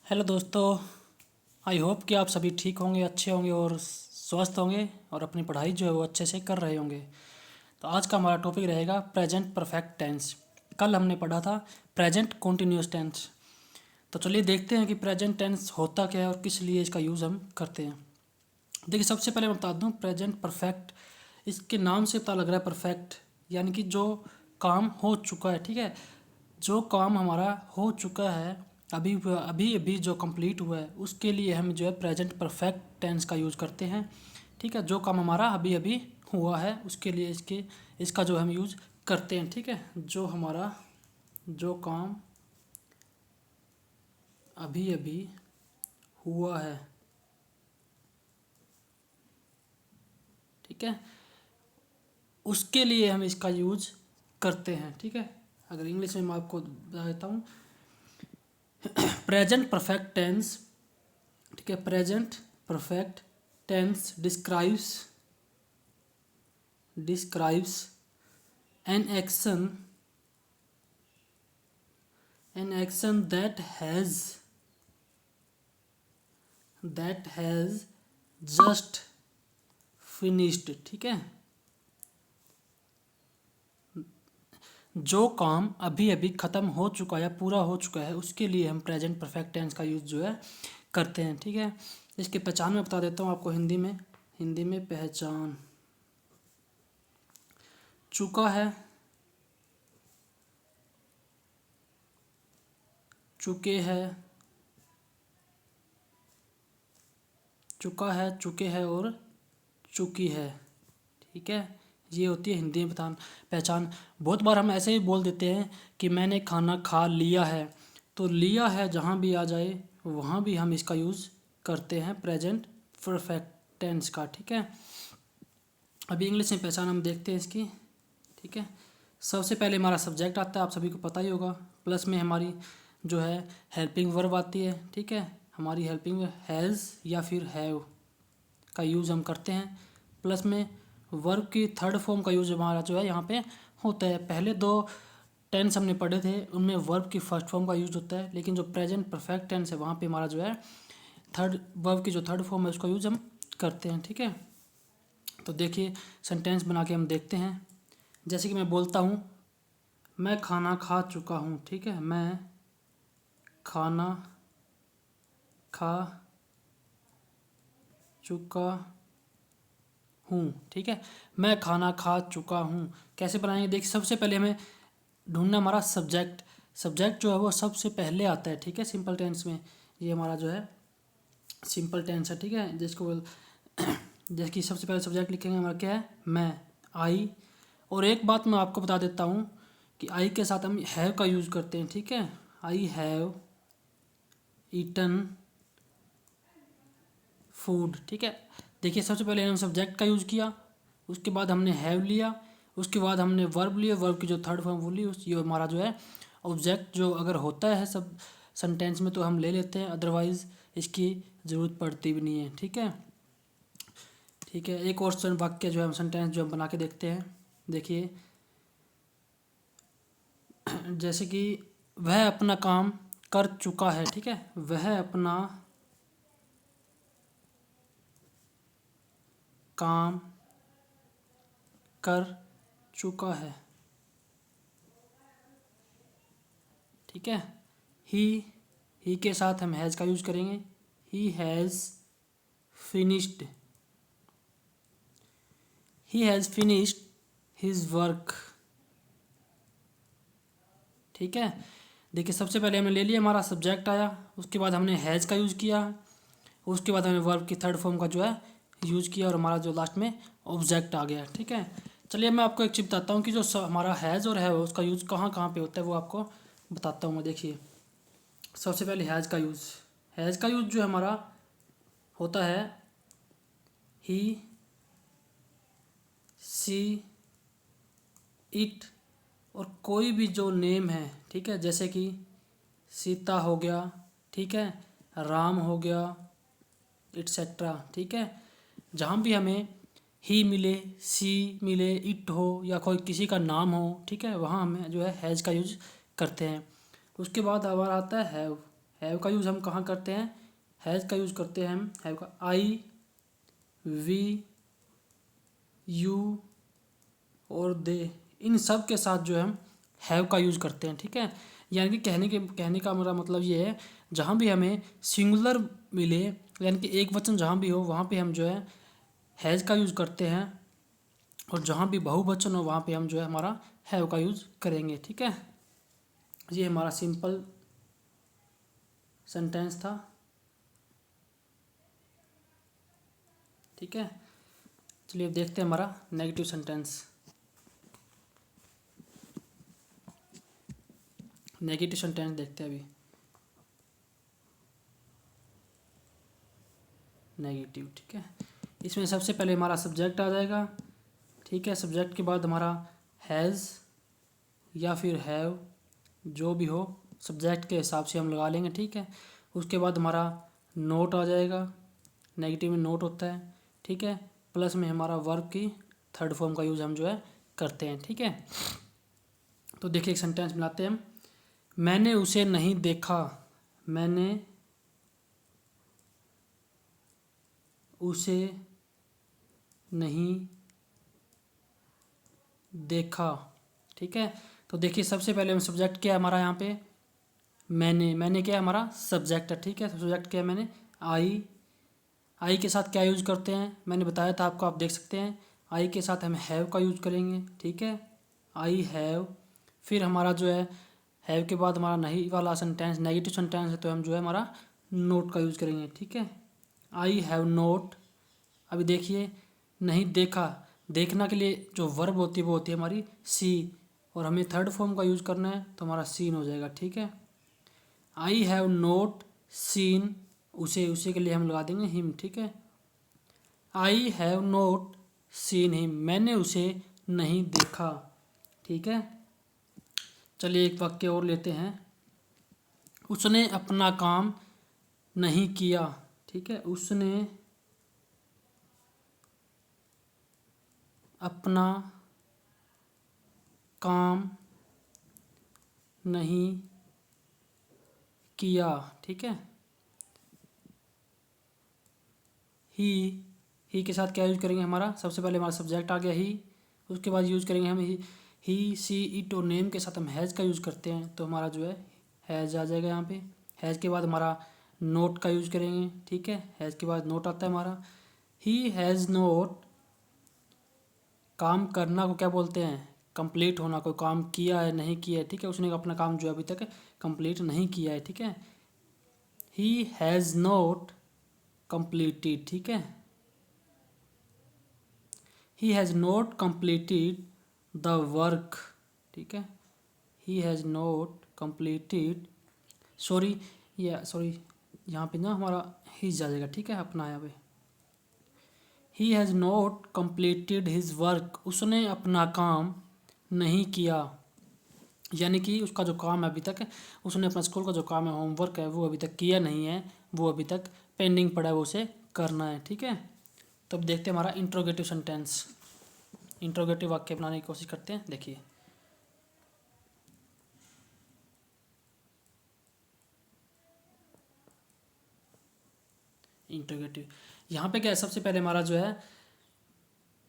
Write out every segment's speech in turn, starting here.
Hello दोस्तों। I hope कि आप सभी ठीक होंगे, अच्छे होंगे और स्वस्थ होंगे और अपनी पढ़ाई जो है वो अच्छे से कर रहे होंगे। तो आज का हमारा टॉपिक रहेगा प्रेजेंट परफेक्ट टेंस। कल हमने पढ़ा था प्रेजेंट कॉन्टिन्यूस टेंस। तो चलिए देखते हैं कि प्रेजेंट टेंस होता क्या है और किस लिए इसका यूज़ हम करते हैं। देखिए, सबसे पहले मैं बता दूं प्रेजेंट परफेक्ट, इसके नाम से पता लग रहा है परफेक्ट, यानी कि जो काम हो चुका है। ठीक है, जो काम हमारा हो चुका है, अभी अभी अभी जो कंप्लीट हुआ है, उसके लिए हम जो है प्रेजेंट परफेक्ट टेंस का यूज़ करते हैं। ठीक है, जो काम हमारा अभी अभी हुआ है उसके लिए इसका जो हम यूज़ करते हैं। ठीक है, जो काम अभी अभी हुआ है, ठीक है, उसके लिए हम इसका यूज़ करते हैं। ठीक है, अगर इंग्लिश में मैं आपको बता देता हूँ, प्रेजेंट परफेक्ट टेंस, ठीक है, present perfect tense describes an action that has just finished. ठीक है, जो काम अभी अभी ख़त्म हो चुका है या पूरा हो चुका है, उसके लिए हम प्रेजेंट परफेक्ट टेंस का यूज़ जो है करते हैं। ठीक है, इसके पहचान में बता देता हूँ आपको हिंदी में पहचान। चुका है, चुके हैं, चुका है, चुके हैं और चुकी है। ठीक है, ये होती है हिंदी में पहचान। बहुत बार हम ऐसे ही बोल देते हैं कि मैंने खाना खा लिया है। तो लिया है जहाँ भी आ जाए वहाँ भी हम इसका यूज़ करते हैं प्रेजेंट परफेक्ट टेंस का। ठीक है, अभी इंग्लिश में पहचान हम देखते हैं इसकी। ठीक है, सबसे पहले हमारा सब्जेक्ट आता है, आप सभी को पता ही होगा। प्लस में हमारी जो है हेल्पिंग वर्ब आती है। ठीक है, हमारी हेल्पिंग हैज़ या फिर हैव का यूज़ हम करते हैं। प्लस में वर्ब की थर्ड फॉर्म का यूज़ हमारा जो है यहाँ पे होता है। पहले दो टेंस हमने पढ़े थे, उनमें वर्ब की फर्स्ट फॉर्म का यूज़ होता है, लेकिन जो प्रेजेंट परफेक्ट टेंस है वहाँ पे हमारा जो है वर्ब की जो थर्ड फॉर्म है उसका यूज़ हम करते हैं। ठीक है, तो देखिए सेंटेंस बना के हम देखते हैं। जैसे कि मैं बोलता हूँ, मैं खाना खा चुका हूँ। ठीक है, मैं खाना खा चुका हूँ। ठीक है, मैं खाना खा चुका हूँ कैसे बनाएंगे? देखिए, सबसे पहले हमें ढूंढना हमारा सब्जेक्ट जो है वो सबसे पहले आता है। ठीक है, सिंपल टेंस में ये हमारा जो है सिंपल टेंस है। ठीक है, जैसे कि सबसे पहले सब्जेक्ट लिखेंगे हमारा क्या है, मैं, आई। और एक बात मैं आपको बता देता हूँ कि आई के साथ हम हैव का यूज़ करते हैं। ठीक है, आई हैव ईटन फूड। ठीक है, देखिए सबसे पहले हमने सब्जेक्ट का यूज़ किया, उसके बाद हमने हैव लिया, उसके बाद हमने वर्ब लिया, वर्ब की जो थर्ड फॉर्म वो ली, उस ये हमारा जो है ऑब्जेक्ट जो अगर होता है सब सेंटेंस में तो हम ले लेते हैं, अदरवाइज़ इसकी ज़रूरत पड़ती भी नहीं है। ठीक है, ठीक है, एक और वाक्य जो है सेंटेंस जो हम बना के देखते हैं। देखिए, जैसे कि वह अपना काम कर चुका है। ठीक है, वह अपना काम कर चुका है। ठीक है, ही ही के साथ हम हैज़ का यूज़ करेंगे। He has finished he has finished his work. ठीक है, देखिए सबसे पहले हमने ले लिया, हमारा सब्जेक्ट आया, उसके बाद हमने हैज़ का यूज़ किया, उसके बाद हमने वर्ब की थर्ड फॉर्म का जो है यूज़ किया और हमारा जो लास्ट में ऑब्जेक्ट आ गया। ठीक है, चलिए मैं आपको एक चीज़ बताता हूँ कि जो हमारा हैज़ और है उसका यूज़ कहाँ कहाँ पे होता है, वो आपको बताता हूँ मैं। देखिए, सबसे पहले हैज़ का यूज़ जो हमारा होता है ही, सी, इट और कोई भी जो नेम है। ठीक है, जैसे कि सीता हो गया, ठीक है, राम हो गया, एट्सेट्रा। ठीक है, जहाँ भी हमें ही मिले, सी मिले, इट हो या कोई किसी का नाम हो, ठीक है, वहाँ हमें जो है हैज़ का यूज़ करते हैं। उसके बाद हमारा आता है हैव का यूज़ हम कहाँ करते हैं, हैज़ का यूज़ करते हैं हम, हैव का आई, वी, यू और दे, इन सब के साथ जो है हम हैव का यूज़ करते हैं। ठीक है, यानी कि कहने का मेरा मतलब ये है, जहाँ भी हमें सिंगुलर मिले यानी कि एक वचन जहाँ भी हो वहाँ पे हम जो है हैज़ का यूज़ करते हैं, और जहाँ भी बहुवचन हो वहाँ पे हम जो है हमारा हैव का यूज़ करेंगे। ठीक है, ये हमारा सिंपल सेंटेंस था। ठीक है, चलिए अब देखते हैं हमारा नेगेटिव सेंटेंस। नेगेटिव सेंटेंस देखते हैं अभी। नेगेटिव, ठीक है, इसमें सबसे पहले हमारा सब्जेक्ट आ जाएगा। ठीक है, सब्जेक्ट के बाद हमारा हैज़ या फिर हैव, जो भी हो सब्जेक्ट के हिसाब से हम लगा लेंगे। ठीक है, उसके बाद हमारा नोट आ जाएगा, नेगेटिव में नोट होता है। ठीक है, प्लस में हमारा वर्ब की थर्ड फॉर्म का यूज़ हम जो है करते हैं। ठीक है, तो देखिए एक सेंटेंस मिलाते हैं हम। मैंने उसे नहीं देखा, मैंने उसे नहीं देखा। ठीक है, तो देखिए सबसे पहले हम सब्जेक्ट क्या है हमारा यहाँ पे, मैंने क्या है हमारा सब्जेक्ट है। ठीक है, सब्जेक्ट क्या है मैंने, आई के साथ क्या यूज़ करते हैं मैंने बताया था आपको, आप देख सकते हैं। आई के साथ हम हैव का यूज़ करेंगे। ठीक है, आई हैव, फिर हमारा जो है हैव के बाद हमारा नहीं वाला सेंटेंस नेगेटिव सेंटेंस है, तो हम जो है हमारा नोट का यूज़ करेंगे। ठीक है, आई हैव नोट। अभी देखिए नहीं देखा, देखना के लिए जो वर्ब होती है वो होती है हमारी सी, और हमें थर्ड फॉर्म का यूज़ करना है तो हमारा सीन हो जाएगा। ठीक है, आई हैव नोट सीन, उसे के लिए हम लगा देंगे हिम। ठीक है, I have note seen him, मैंने उसे नहीं देखा। ठीक है, चलिए एक वाक्य और लेते हैं। उसने अपना काम नहीं किया। ठीक है, उसने अपना काम नहीं किया। ठीक है, ही के साथ क्या यूज करेंगे हमारा, सबसे पहले हमारा सब्जेक्ट आ गया ही, उसके बाद यूज करेंगे हम ही सी इट, और नेम के साथ हम हैज़ का यूज़ करते हैं तो हमारा जो है हैज़ आ जाएगा यहाँ पे। हैज़ के बाद हमारा नोट का यूज़ करेंगे। ठीक है, हैज़ के बाद नोट आता है हमारा। ही हैज़ नोट, काम करना को क्या बोलते हैं, कंप्लीट होना, कोई काम किया है नहीं किया है। ठीक है, उसने अपना काम जो अभी तक कंप्लीट नहीं किया है। ठीक है, ही हैज़ नोट कंप्लीटेड। ठीक है, he has note completed the work. ठीक है, he has note completed, sorry यहाँ पे ना हमारा हिज आ जाएगा। ठीक है, अपना यहाँ पे he has note completed his work, उसने अपना काम नहीं किया, यानी कि उसका जो काम है अभी तक, उसने अपना स्कूल का जो काम है होमवर्क है वो अभी तक किया नहीं है, वो अभी तक पेंडिंग पड़ा है, वो उसे करना है। ठीक है, तो अब देखते हैं हमारा इंट्रोगेटिव सेंटेंस, इंट्रोगेटिव वाक्य बनाने की कोशिश करते हैं। देखिए इंट्रोगेटिव, यहाँ पे क्या है, सबसे पहले हमारा जो है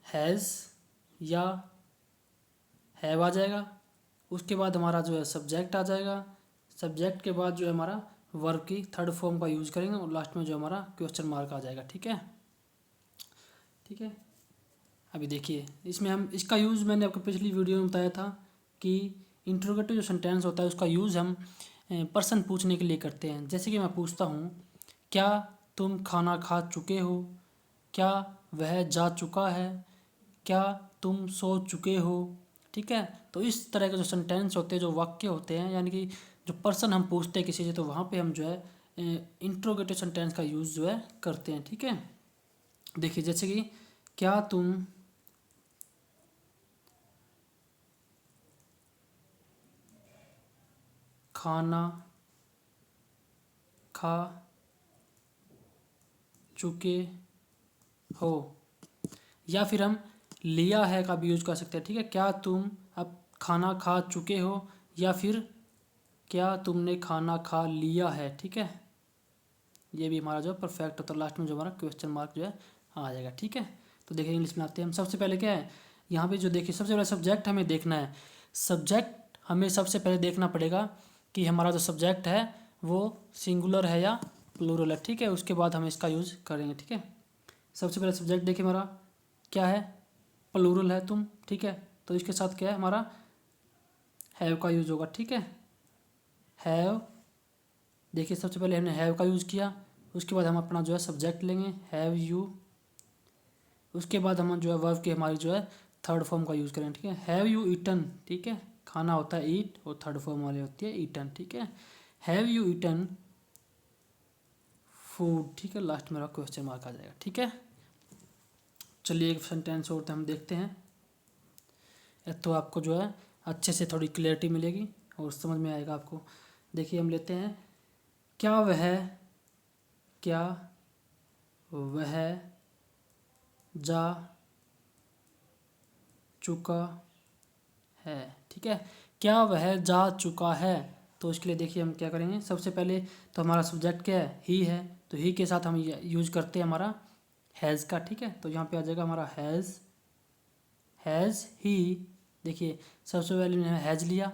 हैज़ या हैव आ जाएगा, उसके बाद हमारा जो है सब्जेक्ट आ जाएगा, सब्जेक्ट के बाद जो है हमारा वर्ब की थर्ड फॉर्म का यूज़ करेंगे, और लास्ट में जो हमारा क्वेश्चन मार्क आ जाएगा। ठीक है, ठीक है, अभी देखिए इसमें हम इसका यूज़ मैंने आपको पिछली वीडियो में बताया था कि इंट्रोगेटिव जो सेंटेंस होता है उसका यूज़ हम पर्सन पूछने के लिए करते हैं। जैसे कि मैं पूछता हूँ, क्या तुम खाना खा चुके हो, क्या वह जा चुका है, क्या तुम सो चुके हो। ठीक है, तो इस तरह के जो सेंटेंस होते हैं, जो वाक्य होते हैं, यानी कि जो पर्सन हम पूछते हैं किसी से, तो वहाँ पे हम जो है इंट्रोगेटिव सेंटेंस का यूज़ जो है करते हैं। ठीक है, देखिए जैसे कि क्या तुम खाना खा चुके हो, या फिर हम लिया है का भी यूज़ कर सकते हैं। ठीक है, क्या तुम अब खाना खा चुके हो, या फिर क्या तुमने खाना खा लिया है, ठीक है। ये भी हमारा जो परफेक्ट होता है, लास्ट में जो हमारा क्वेश्चन मार्क जो है आ जाएगा, ठीक है। तो देखिए इंग्लिश में आते हैं हम। सबसे पहले क्या है यहाँ पे जो देखिए सबसे पहले सब्जेक्ट हमें देखना है। सब्जेक्ट हमें सबसे पहले देखना पड़ेगा कि हमारा जो सब्जेक्ट है वो सिंगुलर है या प्लूरल है, ठीक है। उसके बाद हम इसका यूज़ करेंगे, ठीक है। सबसे पहले सब्जेक्ट देखिए हमारा क्या है, प्लूरल है तुम, ठीक है। तो इसके साथ क्या है हमारा हैव का यूज़ होगा, ठीक है। हैव, देखिए सबसे पहले हमने हैव का यूज़ किया, उसके बाद हम अपना जो है सब्जेक्ट लेंगे हैव यू, उसके बाद हम जो है वर्ब की हमारी जो है थर्ड फॉर्म का यूज़ करें, ठीक है। हैव यू ईटन, ठीक है। खाना होता है ईट और थर्ड फॉर्म वाली होती है ईटन, ठीक है। हैव यू ईटन फूड, ठीक है। लास्ट मेरा क्वेश्चन मार्क आ जाएगा, ठीक है। चलिए एक सेंटेंस और हम देखते हैं, तो आपको जो है अच्छे से थोड़ी क्लियरिटी मिलेगी और समझ में आएगा आपको। देखिए हम लेते हैं, क्या वह जा चुका है, ठीक है। क्या वह जा चुका है, तो इसके लिए देखिए हम क्या करेंगे। सबसे पहले तो हमारा सब्जेक्ट क्या है, ही है, तो ही के साथ हम यूज करते हैं हमारा हैज़ का, ठीक है। तो यहाँ पे आ जाएगा हमारा हैज़ ही। देखिए सबसे पहले मैंने हैज़ लिया,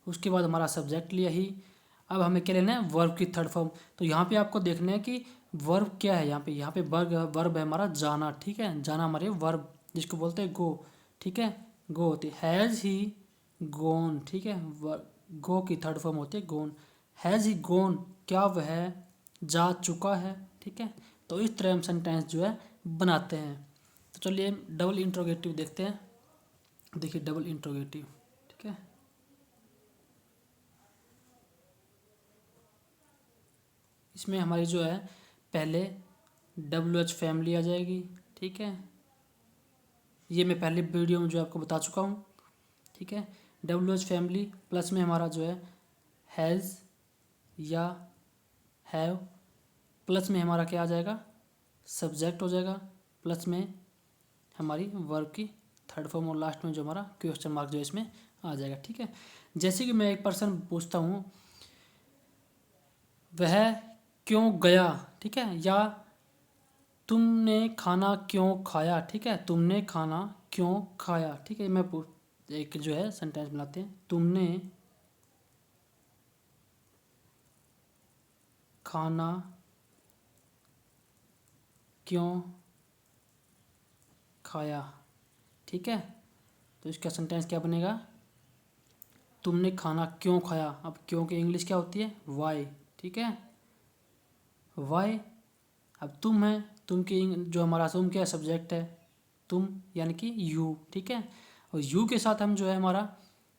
उसके बाद हमारा सब्जेक्ट लिया ही। अब हमें क्या लेना है, वर्ब की थर्ड फॉर्म। तो यहाँ पे आपको देखना है कि वर्ब क्या है, यहाँ पे वर्ब है हमारा जाना, ठीक है। जाना हमारे वर्ब जिसको बोलते हैं गो, ठीक है। गो होती है हैज़ ही गोन, ठीक है। गो की थर्ड फॉर्म होती है गोन। हैज़ ही गोन, क्या वह जा चुका है, ठीक है। तो इस तरह हम सेंटेंस जो है बनाते हैं। तो चलिए डबल इंट्रोगेटिव देखते हैं। देखिए डबल इंट्रोगेटिव, ठीक है। इसमें हमारी जो है पहले WH फैमिली आ जाएगी, ठीक है। ये मैं पहले वीडियो में जो आपको बता चुका हूँ, ठीक है। WH फैमिली प्लस में हमारा जो है हैज़ या हैव, प्लस में हमारा क्या आ जाएगा, सब्जेक्ट हो जाएगा, प्लस में हमारी वर्ब की थर्ड फॉर्म और लास्ट में जो हमारा क्वेश्चन मार्क जो है इसमें आ जाएगा, ठीक है। जैसे कि मैं एक पर्सन पूछता हूँ वह क्यों गया, ठीक है, या तुमने खाना क्यों खाया, ठीक है। तुमने खाना क्यों खाया, ठीक है। मैं एक जो है सेंटेंस बनाते हैं, तुमने खाना क्यों खाया, ठीक है। तो इसका सेंटेंस क्या बनेगा, तुमने खाना क्यों खाया। अब क्यों की इंग्लिश क्या होती है, वाई, ठीक है। वाई, अब तुम है, तुम की जो हमारा तुम क्या सब्जेक्ट है, तुम यानी कि यू, ठीक है। और यू के साथ हम जो है हमारा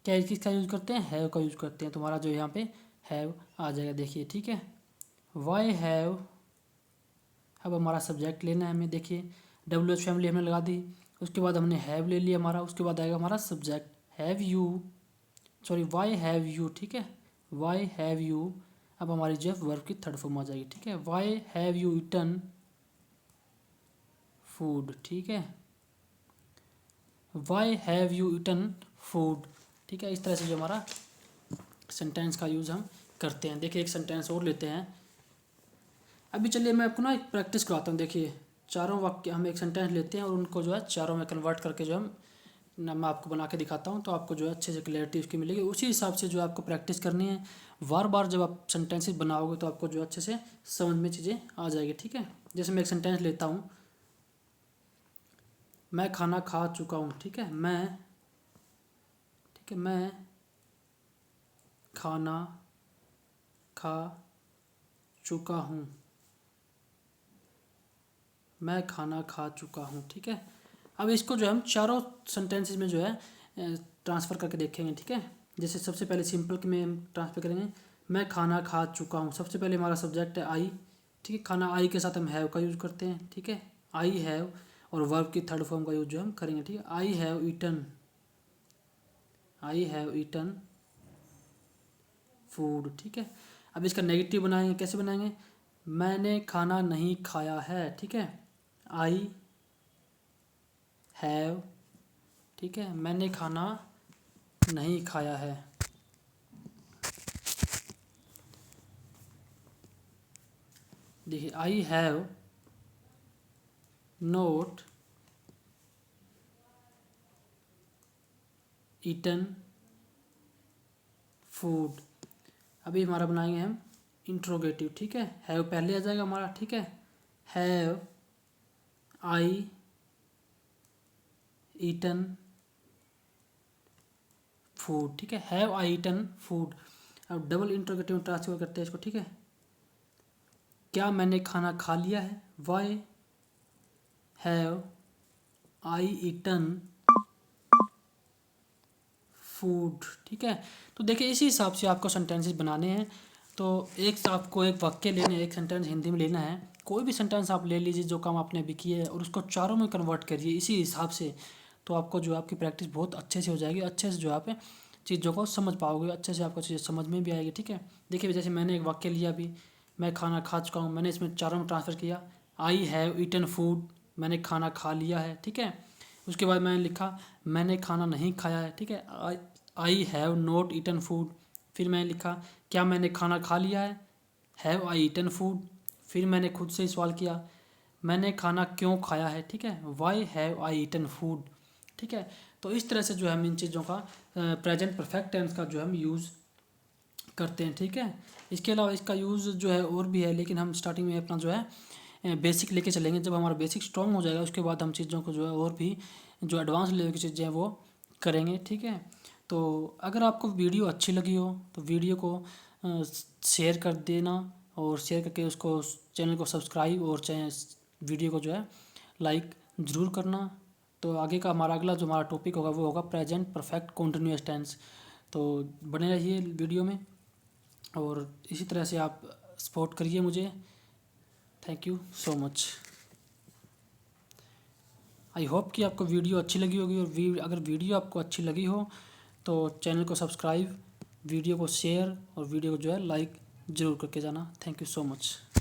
क्या किसका यूज़ करते हैं, हैव का यूज़ करते हैं। तुम्हारा जो यहाँ पे हैव आ जाएगा, देखिए, ठीक है। वाई हैव, अब हमारा सब्जेक्ट लेना है हमें, देखिए WH फैमिली हमने लगा दी, उसके बाद हमने हैव ले लिया हमारा, उसके बाद आएगा हमारा subject have you, sorry Y have you, ठीक है। वाई हैव यू, अब हमारी जो है वर्ब की थर्ड फॉर्म आ जाएगी, ठीक है। Why have you eaten food, ठीक है। Why have you eaten food, ठीक है। इस तरह से जो हमारा सेंटेंस का यूज़ हम करते हैं। देखिए एक सेंटेंस और लेते हैं। अभी चलिए मैं आपको ना एक प्रैक्टिस कराता हूँ। देखिए चारों वाक्य हम एक सेंटेंस लेते हैं और उनको जो है चारों में कन्वर्ट करके जो हम ना मैं आपको बना के दिखाता हूँ, तो आपको जो है अच्छे से क्लैरिटी उसकी मिलेगी। उसी हिसाब से जो आपको प्रैक्टिस करनी है, बार बार जब आप सेंटेंसेस बनाओगे तो आपको जो अच्छे से समझ में चीज़ें आ जाएगी, ठीक है। जैसे मैं एक सेंटेंस लेता हूँ, मैं खाना खा चुका हूँ, ठीक है। मैं खाना खा चुका हूँ, मैं खाना खा चुका हूँ, ठीक है। अब इसको जो हम चारों सेंटेंसेस में जो है ट्रांसफ़र करके देखेंगे, ठीक है। जैसे सबसे पहले सिंपल में हम ट्रांसफ़र करेंगे, मैं खाना खा चुका हूँ। सबसे पहले हमारा सब्जेक्ट है आई, ठीक है। खाना आई के साथ हम हैव का यूज़ करते हैं, ठीक है। आई हैव, और वर्ब की थर्ड फॉर्म का यूज़ जो हम करेंगे, ठीक है। आई हैव ईटन फूड, ठीक है। अब इसका नेगेटिव बनाएंगे, कैसे बनाएंगे, मैंने खाना नहीं खाया है, ठीक है। आई हैव, ठीक है, मैंने खाना नहीं खाया है। देखिए I have not eaten food. अभी हमारा बनाएंगे हम इंट्रोगेटिव, ठीक है। हैव पहले आ जाएगा हमारा, ठीक है। हैव आई ईटन फूड, ठीक है। Have I eaten food. अब डबल इंट्रोगेटिव ट्रांसफर करते हैं इसको, ठीक है। क्या मैंने खाना खा लिया है? Why have I eaten food, ठीक है। तो देखिए इसी हिसाब से आपको सेंटेंसेस बनाने हैं। तो एक आपको एक वाक्य लेना है, एक सेंटेंस हिंदी में लेना है। कोई भी सेंटेंस आप ले लीजिए जो काम आपने अभी किया है और उसको चारों में कन्वर्ट करिए इसी हिसाब से। तो आपको जो आपकी प्रैक्टिस बहुत अच्छे से हो जाएगी, अच्छे से जो आप चीज़ों को समझ पाओगे, अच्छे से आपको चीज़ें समझ में भी आएगी, ठीक है। देखिए जैसे मैंने एक वाक्य लिया अभी, मैं खाना खा चुका हूँ, मैंने इसमें चारों में ट्रांसफ़र किया। आई हैव ईटन फूड, मैंने खाना खा लिया है, ठीक है। उसके बाद मैंने लिखा मैंने खाना नहीं खाया है, ठीक है। I have not eaten food. फिर मैंने लिखा क्या मैंने खाना खा लिया है? Have I eaten food. फिर मैंने खुद से ही सवाल किया मैंने खाना क्यों खाया है, ठीक है। Why have I eaten food, ठीक है। तो इस तरह से जो है हम इन चीज़ों का प्रेजेंट परफेक्ट टेंस का जो है हम यूज़ करते हैं, ठीक है। इसके अलावा इसका यूज़ जो है और भी है, लेकिन हम स्टार्टिंग में अपना जो है बेसिक लेके चलेंगे। जब हमारा बेसिक स्ट्रॉन्ग हो जाएगा उसके बाद हम चीज़ों को जो है और भी जो एडवांस लेवल की चीज़ें हैं वो करेंगे, ठीक है। तो अगर आपको वीडियो अच्छी लगी हो तो वीडियो को शेयर कर देना, और शेयर करके उसको चैनल को सब्सक्राइब और वीडियो को जो है लाइक ज़रूर करना। तो आगे का हमारा अगला जो हमारा टॉपिक होगा वो होगा प्रेजेंट परफेक्ट कॉन्टिन्यूअस टेंस। तो बने रहिए वीडियो में और इसी तरह से आप सपोर्ट करिए मुझे। Thank you so much. I hope कि आपको वीडियो अच्छी लगी होगी, और अगर वीडियो आपको अच्छी लगी हो तो चैनल को सब्सक्राइब, वीडियो को शेयर और वीडियो को जो है लाइक ज़रूर करके जाना। Thank you so much.